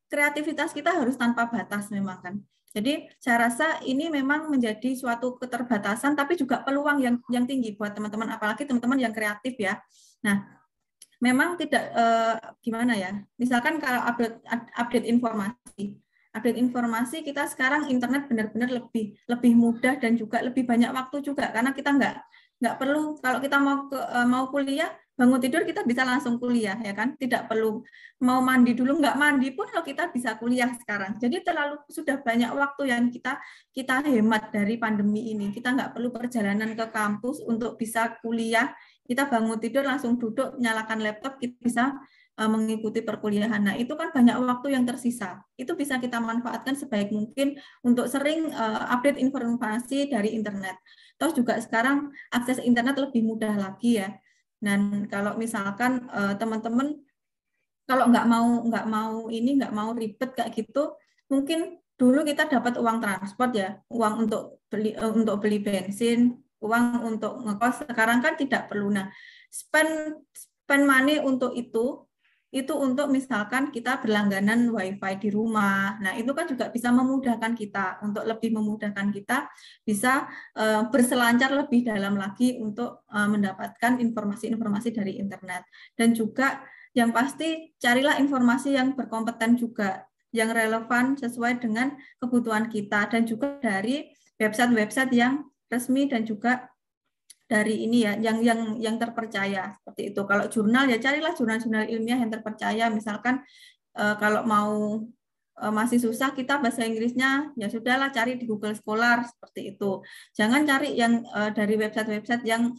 kreativitas kita harus tanpa batas memang kan. Jadi saya rasa ini memang menjadi suatu keterbatasan, tapi juga peluang yang tinggi buat teman-teman, apalagi teman-teman yang kreatif ya. Nah, memang tidak gimana ya, misalkan kalau update informasi kita sekarang internet benar-benar lebih mudah dan juga lebih banyak waktu juga, karena kita nggak perlu, kalau kita mau kuliah bangun tidur kita bisa langsung kuliah ya kan, tidak perlu mau mandi dulu, nggak mandi pun kalau kita bisa kuliah sekarang. Jadi sudah banyak waktu yang kita hemat dari pandemi ini. Kita nggak perlu perjalanan ke kampus untuk bisa kuliah. Kita bangun tidur langsung duduk, nyalakan laptop, kita bisa mengikuti perkuliahan. Nah, itu kan banyak waktu yang tersisa. Itu bisa kita manfaatkan sebaik mungkin untuk sering update informasi dari internet. Terus juga sekarang akses internet lebih mudah lagi ya. Dan kalau misalkan teman-teman kalau nggak mau ribet kayak gitu, mungkin dulu kita dapat uang transport ya, uang untuk beli bensin, uang untuk ngekos. Sekarang kan tidak perlu. Nah, spend money untuk itu untuk misalkan kita berlangganan WiFi di rumah. Nah, itu kan juga bisa memudahkan kita, untuk lebih memudahkan kita bisa berselancar lebih dalam lagi untuk mendapatkan informasi-informasi dari internet. Dan juga yang pasti carilah informasi yang berkompeten juga, yang relevan sesuai dengan kebutuhan kita, dan juga dari website-website yang resmi dan juga dari ini ya, yang terpercaya seperti itu. Kalau jurnal ya carilah jurnal-jurnal ilmiah yang terpercaya. Misalkan kalau mau masih susah kita bahasa Inggrisnya, ya sudahlah cari di Google Scholar seperti itu. Jangan cari yang dari website-website yang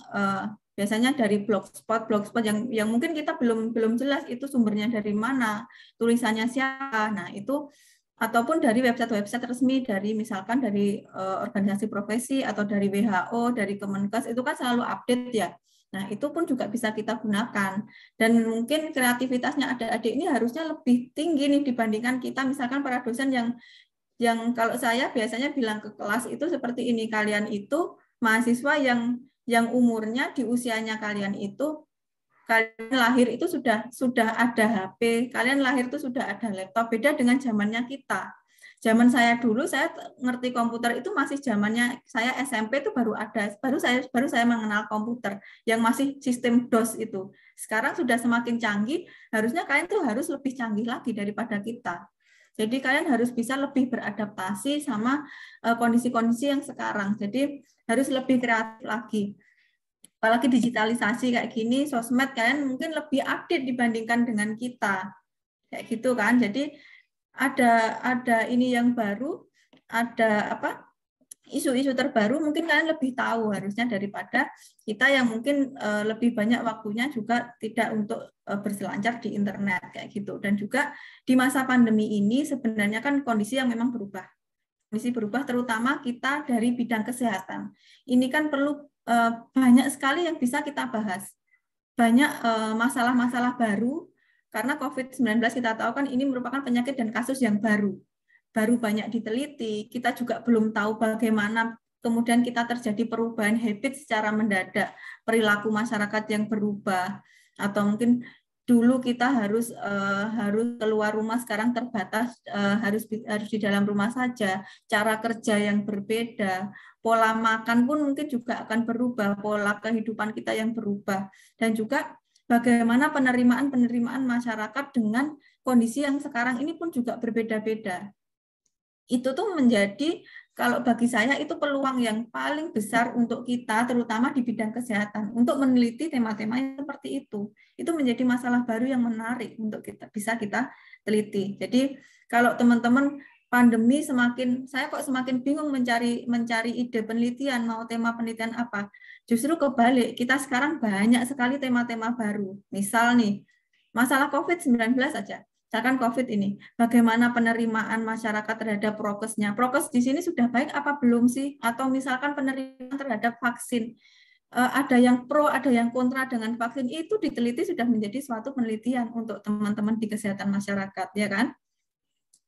biasanya dari blogspot yang mungkin kita belum jelas itu sumbernya dari mana, tulisannya siapa. Nah, itu ataupun dari website-website resmi dari misalkan dari organisasi profesi atau dari WHO, dari Kemenkes, itu kan selalu update ya. Nah, itu pun juga bisa kita gunakan. Dan mungkin kreativitasnya adik-adik ini harusnya lebih tinggi nih dibandingkan kita, misalkan para dosen yang kalau saya biasanya bilang ke kelas itu seperti ini, kalian itu mahasiswa yang umurnya di usianya kalian itu, kalian lahir itu sudah ada HP, kalian lahir itu sudah ada laptop. Beda dengan zamannya kita. Zaman saya dulu, saya ngerti komputer itu masih zamannya saya SMP itu baru ada, baru saya mengenal komputer yang masih sistem DOS itu. Sekarang sudah semakin canggih, harusnya kalian tuh harus lebih canggih lagi daripada kita. Jadi kalian harus bisa lebih beradaptasi sama kondisi-kondisi yang sekarang. Jadi harus lebih kreatif lagi. Apalagi digitalisasi kayak gini, sosmed kalian mungkin lebih update dibandingkan dengan kita. Kayak gitu kan. Jadi ada ini yang baru, ada isu-isu terbaru, mungkin kalian lebih tahu harusnya daripada kita yang mungkin lebih banyak waktunya juga tidak untuk berselancar di internet kayak gitu. Dan juga di masa pandemi ini sebenarnya kan kondisi yang memang berubah. Kondisi berubah terutama kita dari bidang kesehatan. Ini kan perlu banyak sekali yang bisa kita bahas. Banyak masalah-masalah baru, karena COVID-19 kita tahu kan ini merupakan penyakit dan kasus yang baru banyak diteliti, kita juga belum tahu bagaimana kemudian kita terjadi perubahan habit secara mendadak, perilaku masyarakat yang berubah, atau mungkin dulu kita harus keluar rumah, sekarang terbatas, harus di dalam rumah saja, cara kerja yang berbeda, pola makan pun mungkin juga akan berubah, pola kehidupan kita yang berubah, dan juga bagaimana penerimaan masyarakat dengan kondisi yang sekarang ini pun juga berbeda-beda. Itu tuh menjadi, kalau bagi saya itu peluang yang paling besar untuk kita, terutama di bidang kesehatan, untuk meneliti tema-tema yang seperti itu. Itu menjadi masalah baru yang menarik untuk bisa kita teliti. Jadi kalau teman-teman pandemi saya kok semakin bingung mencari ide penelitian, mau tema penelitian apa. Justru kebalik, kita sekarang banyak sekali tema-tema baru. Misal nih, masalah COVID-19 aja. Misalkan COVID ini, bagaimana penerimaan masyarakat terhadap prokesnya? Prokes di sini sudah baik apa belum sih? Atau misalkan penerimaan terhadap vaksin, ada yang pro, ada yang kontra dengan vaksin, itu diteliti sudah menjadi suatu penelitian untuk teman-teman di kesehatan masyarakat, ya kan?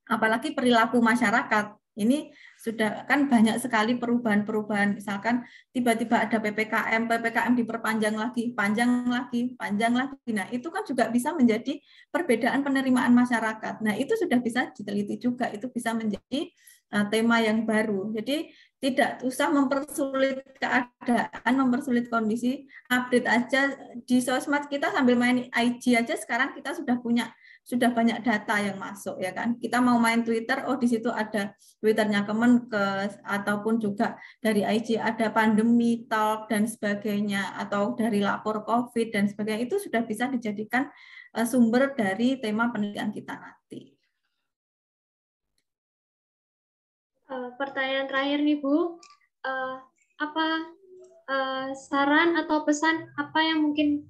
Apalagi perilaku masyarakat. Ini sudah kan banyak sekali perubahan-perubahan, misalkan tiba-tiba ada PPKM diperpanjang lagi, panjang lagi. Nah, itu kan juga bisa menjadi perbedaan penerimaan masyarakat. Nah, itu sudah bisa diteliti juga, itu bisa menjadi tema yang baru. Jadi tidak usah mempersulit keadaan, mempersulit kondisi, update aja di sosmed kita sambil main IG aja, sekarang kita sudah banyak data yang masuk, ya kan. Kita mau main Twitter, oh di situ ada Twitternya Kemenkes, ataupun juga dari IG ada pandemi talk dan sebagainya, atau dari lapor COVID dan sebagainya, itu sudah bisa dijadikan sumber dari tema penelitian kita nanti. Pertanyaan terakhir nih Bu, apa saran atau pesan apa yang mungkin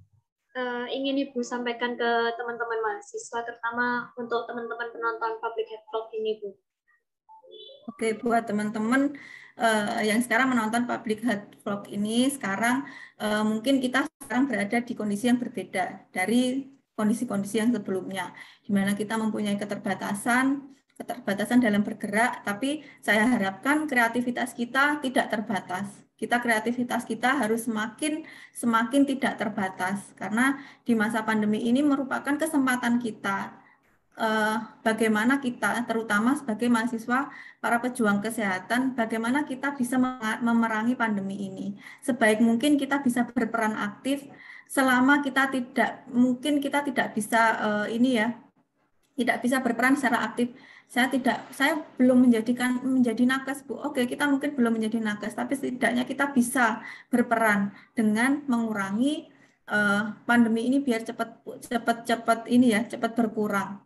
ingin Ibu sampaikan ke teman-teman mahasiswa, terutama untuk teman-teman penonton Public Health Vlog ini, Bu? Oke, buat teman-teman yang sekarang menonton Public Health Vlog ini, sekarang mungkin kita sekarang berada di kondisi yang berbeda dari kondisi-kondisi yang sebelumnya, di mana kita mempunyai keterbatasan dalam bergerak, tapi saya harapkan kreativitas kita tidak terbatas. Kreativitas kita harus semakin tidak terbatas, karena di masa pandemi ini merupakan kesempatan kita. Bagaimana kita, terutama sebagai mahasiswa, para pejuang kesehatan, bagaimana kita bisa memerangi pandemi ini. Sebaik mungkin kita bisa berperan aktif, selama kita tidak bisa tidak bisa berperan secara aktif. Saya belum menjadi nakes, Bu. Oke, kita mungkin belum menjadi nakes, tapi setidaknya kita bisa berperan dengan mengurangi pandemi ini biar cepat berkurang.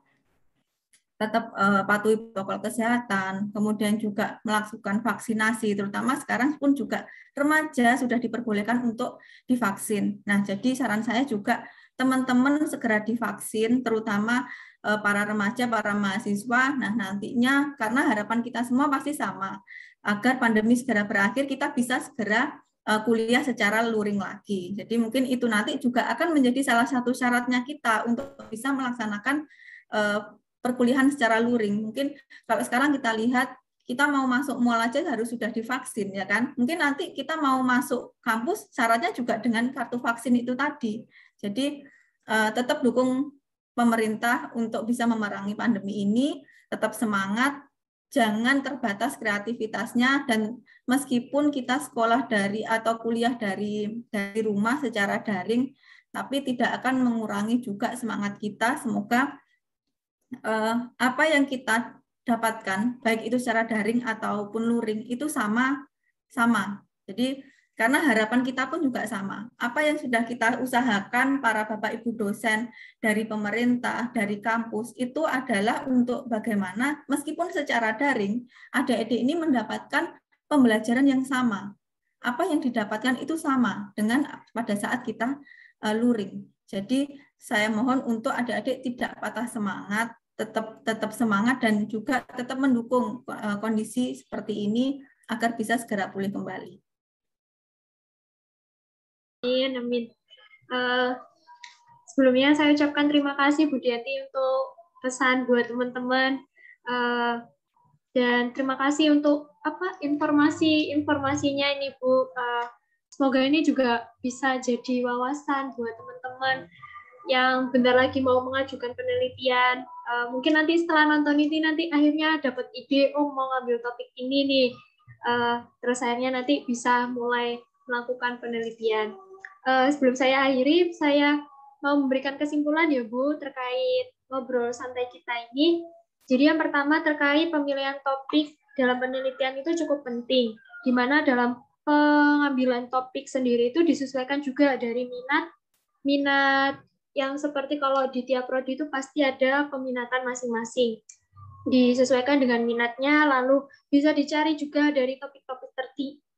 Tetap patuhi protokol kesehatan, kemudian juga melakukan vaksinasi, terutama sekarang pun juga remaja sudah diperbolehkan untuk divaksin. Nah, jadi saran saya juga teman-teman segera divaksin, terutama para remaja, para mahasiswa. Nah, nantinya karena harapan kita semua pasti sama, agar pandemi segera berakhir, kita bisa segera kuliah secara luring lagi. Jadi mungkin itu nanti juga akan menjadi salah satu syaratnya kita untuk bisa melaksanakan perkuliahan secara luring. Mungkin kalau sekarang kita lihat, kita mau masuk mall aja harus sudah divaksin, ya kan? Mungkin nanti kita mau masuk kampus, syaratnya juga dengan kartu vaksin itu tadi. Jadi tetap dukung pemerintah untuk bisa memerangi pandemi ini, tetap semangat, jangan terbatas kreativitasnya, dan meskipun kita sekolah atau kuliah dari rumah secara daring, tapi tidak akan mengurangi juga semangat kita. Semoga apa yang kita dapatkan, baik itu secara daring ataupun luring, itu sama. Jadi karena harapan kita pun juga sama. Apa yang sudah kita usahakan para Bapak Ibu dosen dari pemerintah, dari kampus, itu adalah untuk bagaimana meskipun secara daring, adik-adik ini mendapatkan pembelajaran yang sama. Apa yang didapatkan itu sama dengan pada saat kita luring. Jadi saya mohon untuk adik-adik tidak patah semangat, tetap semangat, dan juga tetap mendukung kondisi seperti ini agar bisa segera pulih kembali. Amin. Sebelumnya saya ucapkan terima kasih Bu Diati untuk pesan buat teman-teman, dan terima kasih untuk informasinya ini Bu. Semoga ini juga bisa jadi wawasan buat teman-teman yang bentar lagi mau mengajukan penelitian. Mungkin nanti setelah nonton ini nanti akhirnya dapat ide, oh mau ngambil topik ini nih. Terus akhirnya nanti bisa mulai melakukan penelitian. Sebelum saya akhiri, saya mau memberikan kesimpulan ya Bu terkait ngobrol santai kita ini. Jadi yang pertama terkait pemilihan topik dalam penelitian itu cukup penting, di mana dalam pengambilan topik sendiri itu disesuaikan juga dari minat yang seperti kalau di tiap prodi itu pasti ada peminatan masing-masing. Disesuaikan dengan minatnya, lalu bisa dicari juga dari topik-topik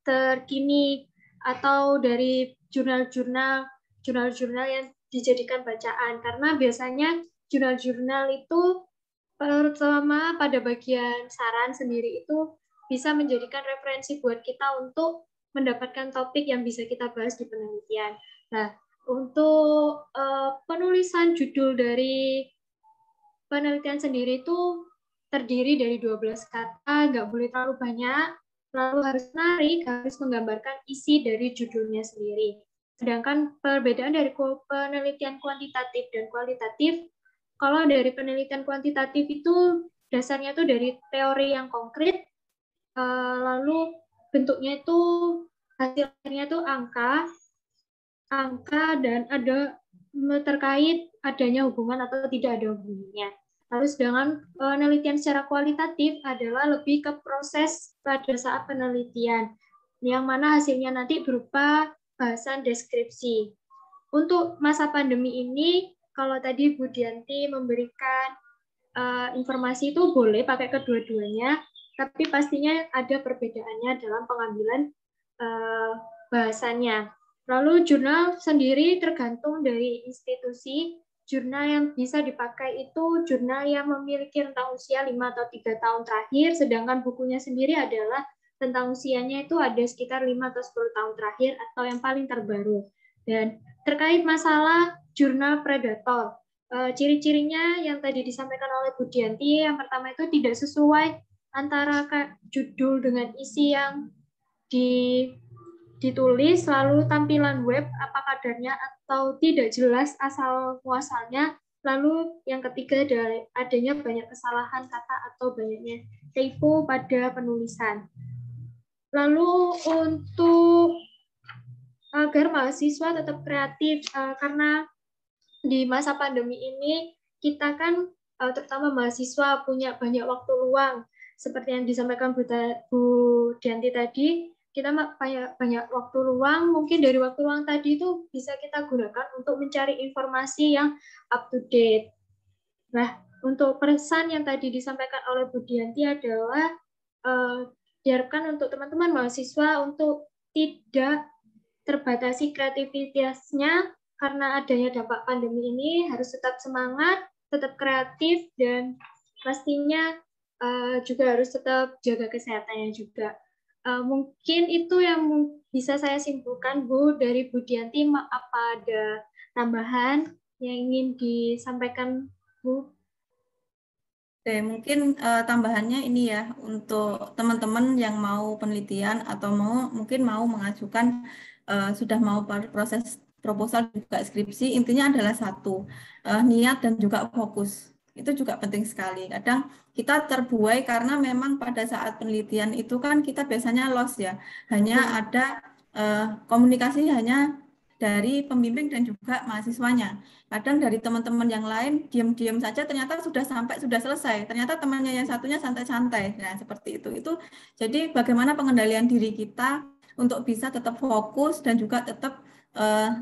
terkini atau dari jurnal-jurnal yang dijadikan bacaan. Karena biasanya jurnal-jurnal itu pertama pada bagian saran sendiri itu bisa menjadikan referensi buat kita untuk mendapatkan topik yang bisa kita bahas di penelitian. Nah, untuk penulisan judul dari penelitian sendiri itu terdiri dari 12 kata, nggak boleh terlalu banyak, lalu harus menarik, harus menggambarkan isi dari judulnya sendiri. Sedangkan perbedaan dari penelitian kuantitatif dan kualitatif, kalau dari penelitian kuantitatif itu dasarnya itu dari teori yang konkret, lalu bentuknya itu hasilnya itu angka dan ada terkait adanya hubungan atau tidak ada hubungannya. Lalu sedangkan penelitian secara kualitatif adalah lebih ke proses pada saat penelitian, yang mana hasilnya nanti berupa bahasan deskripsi. Untuk masa pandemi ini, kalau tadi Bu Dianti memberikan informasi itu boleh pakai kedua-duanya, tapi pastinya ada perbedaannya dalam pengambilan bahasannya. Lalu jurnal sendiri tergantung dari institusi. Jurnal yang bisa dipakai itu jurnal yang memiliki rentang usia 5 atau 3 tahun terakhir, sedangkan bukunya sendiri adalah rentang usianya itu ada sekitar 5 atau 10 tahun terakhir atau yang paling terbaru. Dan terkait masalah jurnal predator, ciri-cirinya yang tadi disampaikan oleh Bu Dianti, yang pertama itu tidak sesuai antara judul dengan isi yang ditulis, lalu tampilan web apa kadarnya atau tidak jelas asal muasalnya, lalu yang ketiga adanya banyak kesalahan kata atau banyaknya typo pada penulisan. Lalu untuk agar mahasiswa tetap kreatif, karena di masa pandemi ini kita kan terutama mahasiswa punya banyak waktu luang, seperti yang disampaikan Bu Dianti tadi, kita banyak waktu luang, mungkin dari waktu luang tadi itu bisa kita gunakan untuk mencari informasi yang up to date. Nah, untuk pesan yang tadi disampaikan oleh Bu Dianti adalah diharapkan untuk teman-teman mahasiswa untuk tidak terbatasi kreativitasnya karena adanya dampak pandemi ini, harus tetap semangat, tetap kreatif, dan pastinya juga harus tetap jaga kesehatannya juga. Mungkin itu yang bisa saya simpulkan, Bu, dari Bu Dianti. Apa ada tambahan yang ingin disampaikan, Bu? Oke, mungkin tambahannya ini ya untuk teman-teman yang mau penelitian atau mungkin mau mengajukan sudah mau proses proposal juga skripsi, intinya adalah satu, niat dan juga fokus. Itu juga penting sekali. Kadang kita terbuai karena memang pada saat penelitian itu kan kita biasanya lost ya, hanya ada komunikasi hanya dari pembimbing dan juga mahasiswanya. Kadang dari teman-teman yang lain diam-diam saja ternyata sudah selesai. Ternyata temannya yang satunya santai-santai. Nah, seperti itu. Itu jadi bagaimana pengendalian diri kita untuk bisa tetap fokus dan juga tetap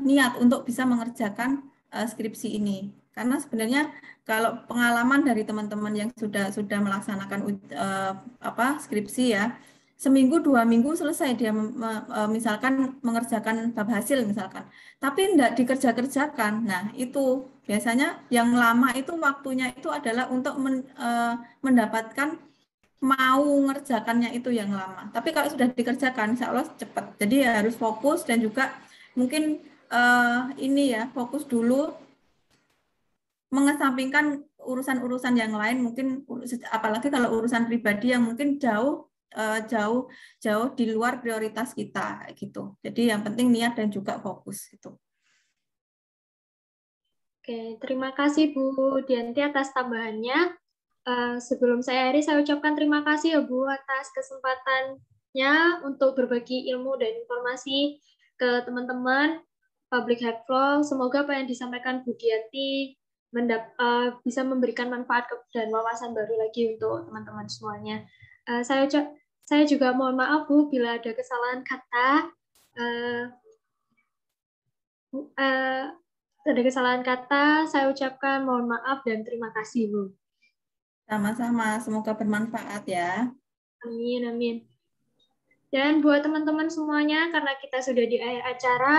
niat untuk bisa mengerjakan skripsi ini. Karena sebenarnya kalau pengalaman dari teman-teman yang sudah melaksanakan skripsi ya, seminggu 2 minggu selesai dia misalkan mengerjakan bab hasil misalkan, tapi tidak dikerjakan. Nah, itu biasanya yang lama itu waktunya itu adalah untuk mendapatkan mau mengerjakannya itu yang lama. Tapi kalau sudah dikerjakan, insya Allah cepat. Jadi ya harus fokus dan juga mungkin ini ya fokus dulu, mengesampingkan urusan-urusan yang lain, mungkin apalagi kalau urusan pribadi yang mungkin jauh di luar prioritas kita gitu. Jadi yang penting niat dan juga fokus gitu. Oke, terima kasih Bu Dianti atas tambahannya. Sebelum saya akhiri, saya ucapkan terima kasih ya Bu atas kesempatannya untuk berbagi ilmu dan informasi ke teman-teman. Public Health Vlog. Semoga apa yang disampaikan Bu Dianti bisa memberikan manfaat dan wawasan baru lagi untuk teman-teman semuanya. Saya juga mohon maaf Bu bila ada kesalahan kata. Ada kesalahan kata, saya ucapkan mohon maaf dan terima kasih Bu. Sama-sama, semoga bermanfaat ya. Amin, amin. Dan buat teman-teman semuanya, karena kita sudah di akhir acara,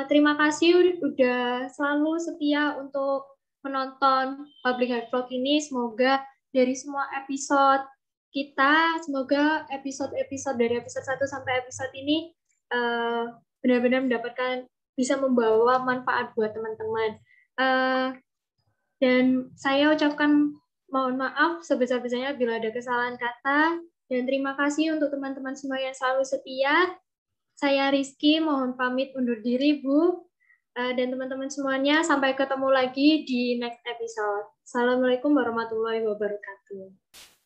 terima kasih udah selalu setia untuk menonton Public Health Vlog ini. Semoga dari semua episode kita, semoga episode-episode dari episode 1 sampai episode ini benar-benar mendapatkan, bisa membawa manfaat buat teman-teman. Dan saya ucapkan mohon maaf sebesar-besarnya bila ada kesalahan kata. Dan terima kasih untuk teman-teman semua yang selalu setia. Saya Rizky, mohon pamit undur diri, Bu. Dan teman-teman semuanya, sampai ketemu lagi di next episode. Assalamualaikum warahmatullahi wabarakatuh.